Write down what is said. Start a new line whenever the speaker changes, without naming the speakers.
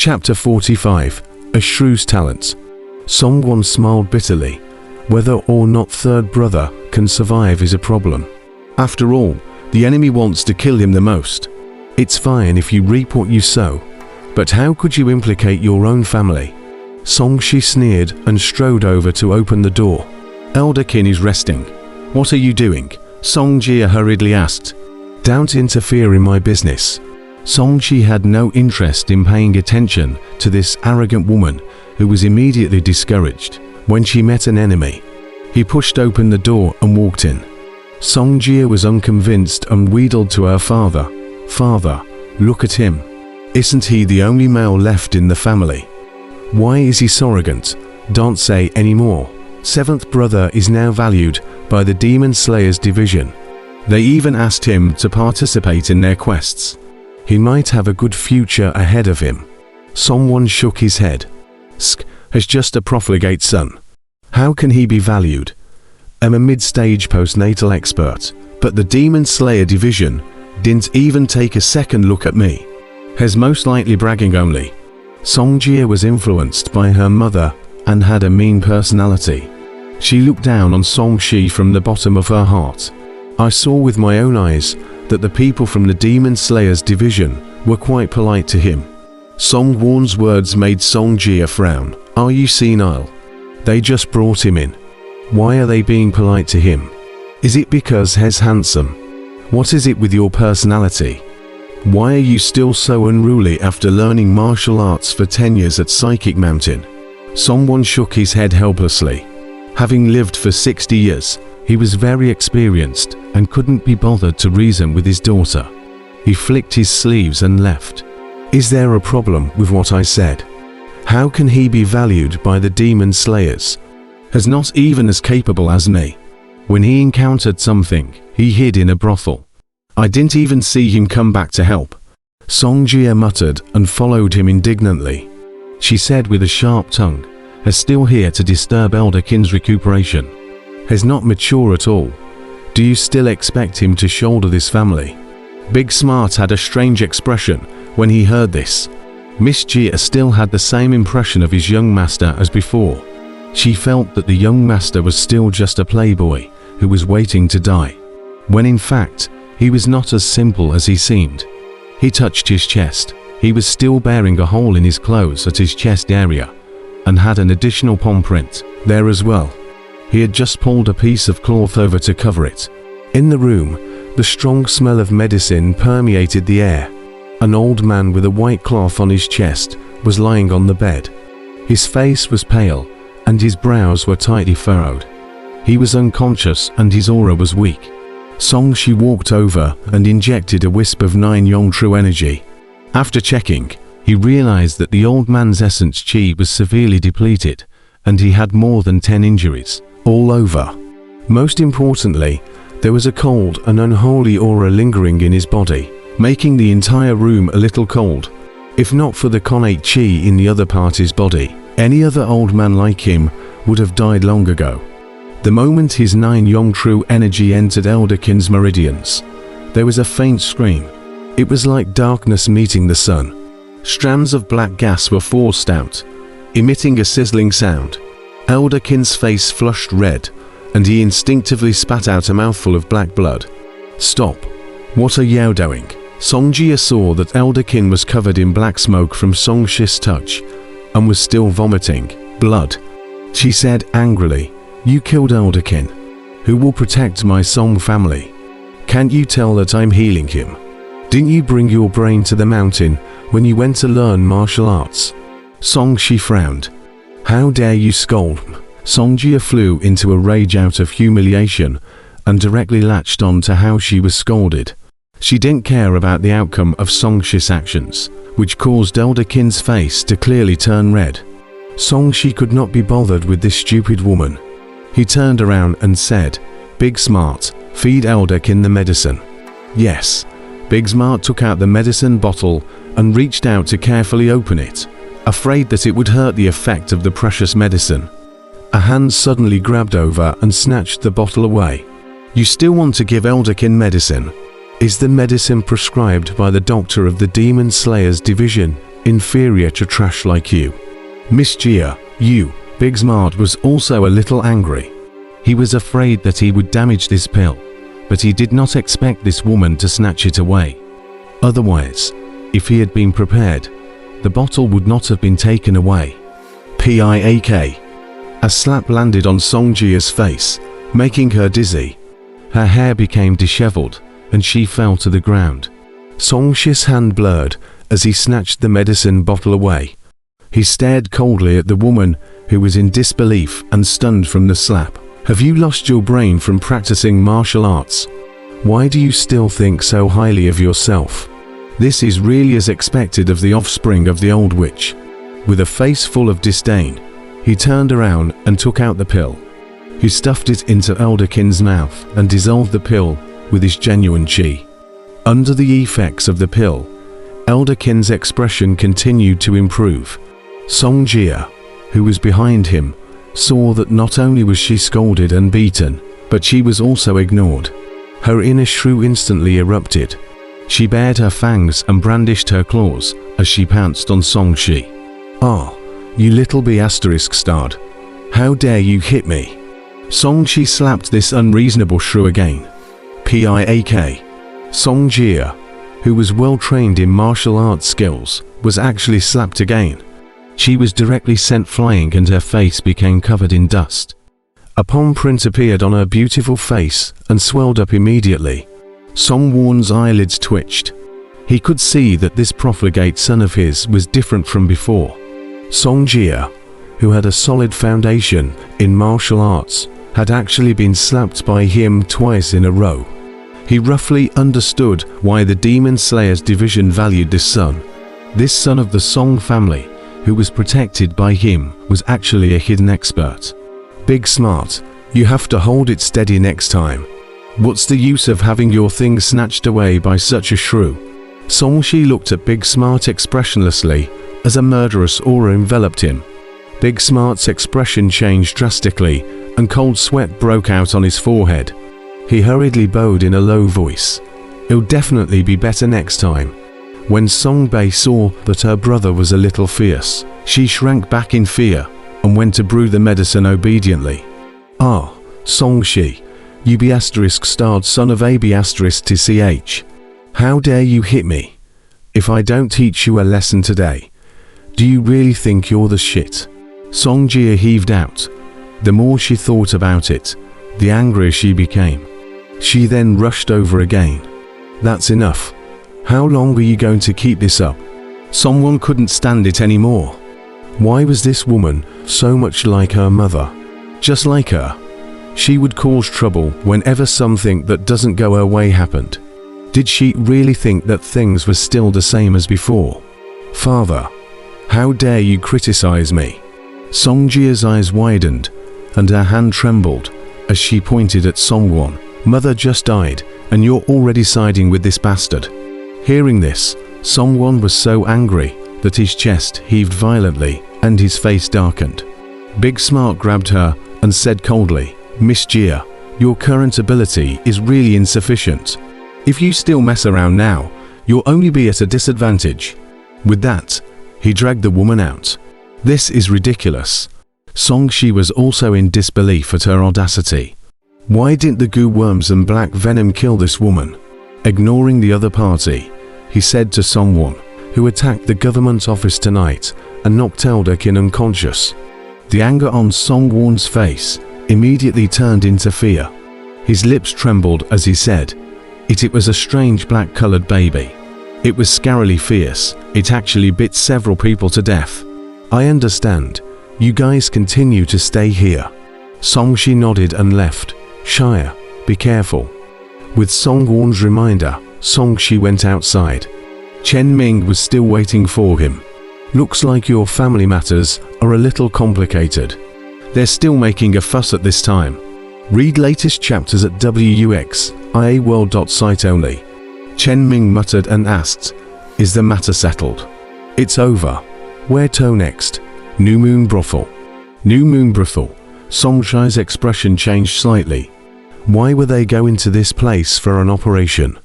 Chapter 45. A Shrew's Talents. Someone smiled bitterly. Whether or not third brother can survive is a problem. After all, the enemy wants to kill him the most. It's fine if you reap what you sow, but how could you implicate your own family? Songshi sneered and strode over to open the door. Elderkin is resting. What are you doing? Songjia hurriedly asked. Don't interfere in my business. Songshi had no interest in paying attention to this arrogant woman who was immediately discouraged when she met an enemy. He pushed open the door and walked in. Songjia was unconvinced and wheedled to her father. Father, look at him. Isn't he the only male left in the family? Why is he so arrogant? Don't say any more. Seventh brother is now valued by the Demon Slayers division. They even asked him to participate in their quests. He might have a good future ahead of him. Someone shook his head. Sk has just a profligate son. How can he be valued? I'm a mid-stage postnatal expert, but the Demon Slayer division didn't even take a second look at me. Has most likely bragging only. Songjia was influenced by her mother and had a mean personality. She looked down on Songshi from the bottom of her heart. I saw with my own eyes that the people from the Demon Slayers division were quite polite to him. Songwon's words made Songjia frown. Are you senile? They just brought him in. Why are they being polite to him? Is it because he's handsome? What is it with your personality? Why are you still so unruly after learning martial arts for 10 years at Psychic Mountain? Someone shook his head helplessly. Having lived for 60 years, he was very experienced and couldn't be bothered to reason with his daughter. He flicked his sleeves and left. Is there a problem with what I said? How can he be valued by the Demon Slayers? As not even as capable as me. When he encountered something, he hid in a brothel. I didn't even see him come back to help. Songjia muttered and followed him indignantly. She said with a sharp tongue, "He's still here to disturb Elderkin's recuperation. He's not mature at all. Do you still expect him to shoulder this family?" Big Smart had a strange expression when he heard this. Miss Jia still had the same impression of his young master as before. She felt that the young master was still just a playboy who was waiting to die, when in fact, he was not as simple as he seemed. He touched his chest. He was still bearing a hole in his clothes at his chest area, and had an additional palm print there as well. He had just pulled a piece of cloth over to cover it. In the room, the strong smell of medicine permeated the air. An old man with a white cloth on his chest was lying on the bed. His face was pale, and his brows were tightly furrowed. He was unconscious and his aura was weak. Songshi walked over and injected a wisp of 9 Yong True energy. After checking, he realized that the old man's essence chi was severely depleted, and he had more than 10 injuries, all over. Most importantly, there was a cold and unholy aura lingering in his body, making the entire room a little cold. If not for the connate chi in the other party's body, any other old man like him would have died long ago. The moment his 9 Yong True energy entered Elderkin's meridians, there was a faint scream. It was like darkness meeting the sun. Strands of black gas were forced out, emitting a sizzling sound. Elderkin's face flushed red, and he instinctively spat out a mouthful of black blood. Stop. What are you doing? Songjia saw that Elderkin was covered in black smoke from Songshi's touch, and was still vomiting blood. She said angrily, "You killed Elderkin. Who will protect my Song family? Can't you tell that I'm healing him? Didn't you bring your brain to the mountain when you went to learn martial arts?" Songshi frowned. "How dare you scold?" Songjia flew into a rage out of humiliation and directly latched on to how she was scolded. She didn't care about the outcome of Songshi's actions, which caused Elderkin's face to clearly turn red. Songshi could not be bothered with this stupid woman. He turned around and said, "Big Smart, feed Elderkin the medicine." Yes. Big Smart took out the medicine bottle and reached out to carefully open it, afraid that it would hurt the effect of the precious medicine. A hand suddenly grabbed over and snatched the bottle away. "You still want to give Elderkin medicine? Is the medicine prescribed by the doctor of the Demon Slayers division?" inferior to trash like you. Miss Jia, you, Big Smart was also a little angry. He was afraid that he would damage this pill, but he did not expect this woman to snatch it away. Otherwise, if he had been prepared, the bottle would not have been taken away. Piak. A slap landed on Song Jia's face, making her dizzy. Her hair became disheveled, and she fell to the ground. Song Shi's hand blurred as he snatched the medicine bottle away. He stared coldly at the woman, who was in disbelief and stunned from the slap. Have you lost your brain from practicing martial arts? Why do you still think so highly of yourself? This is really as expected of the offspring of the old witch. With a face full of disdain, he turned around and took out the pill. He stuffed it into Elderkin's mouth and dissolved the pill with his genuine chi. Under the effects of the pill, Elderkin's expression continued to improve. Song Jia, who was behind him, saw that not only was she scolded and beaten, but she was also ignored. Her inner shrew instantly erupted. She bared her fangs and brandished her claws as she pounced on Song Shi. Ah, you little b*****. How dare you hit me? Song Shi slapped this unreasonable shrew again. Piak. Song Jia, who was well trained in martial arts skills, was actually slapped again. She was directly sent flying and her face became covered in dust. A palm print appeared on her beautiful face and swelled up immediately. Song Wan's eyelids twitched. He could see that this profligate son of his was different from before. Song Jia, who had a solid foundation in martial arts, had actually been slapped by him twice in a row. He roughly understood why the Demon Slayers division valued this son. This son of the Song family, who was protected by him, was actually a hidden expert. Big Smart, you have to hold it steady next time. What's the use of having your thing snatched away by such a shrew? Song Shi looked at Big Smart expressionlessly as a murderous aura enveloped him. Big Smart's expression changed drastically and cold sweat broke out on his forehead. He hurriedly bowed in a low voice. It'll definitely be better next time. When Song Bei saw that her brother was a little fierce, she shrank back in fear and went to brew the medicine obediently. Ah, Song Shi, you b*****, son of a b*****ch. How dare you hit me? If I don't teach you a lesson today, do you really think you're the shit? Song Jia heaved out. The more she thought about it, the angrier she became. She then rushed over again. That's enough. How long are you going to keep this up? Someone couldn't stand it anymore. Why was this woman so much like her mother? Just like her. She would cause trouble whenever something that doesn't go her way happened. Did she really think that things were still the same as before? Father, how dare you criticize me? Song Jia's eyes widened and her hand trembled as she pointed at Songwon. Mother just died and you're already siding with this bastard. Hearing this, Songwon was so angry that his chest heaved violently and his face darkened. Big Smart grabbed her and said coldly, Miss Jia, your current ability is really insufficient. If you still mess around now, you'll only be at a disadvantage. With that, he dragged the woman out. This is ridiculous. Song Shi was also in disbelief at her audacity. Why didn't the goo worms and black venom kill this woman? Ignoring the other party, he said to Songwon, who attacked the government office tonight and knocked Elderkin unconscious. The anger on Songwon's face immediately turned into fear. His lips trembled as he said, It was a strange black-colored baby. It was scarily fierce. It actually bit several people to death. I understand. You guys continue to stay here. Song Shi nodded and left. Shire, be careful. With Songwon's reminder, Song Shi went outside. Chen Ming was still waiting for him. Looks like your family matters are a little complicated. They're still making a fuss at this time. Read latest chapters at wuxiaworld.site only. Chen Ming muttered and asked, Is the matter settled? It's over. Where to next? New Moon Brothel. New Moon Brothel. Song Shi's expression changed slightly. Why were they going to this place for an operation?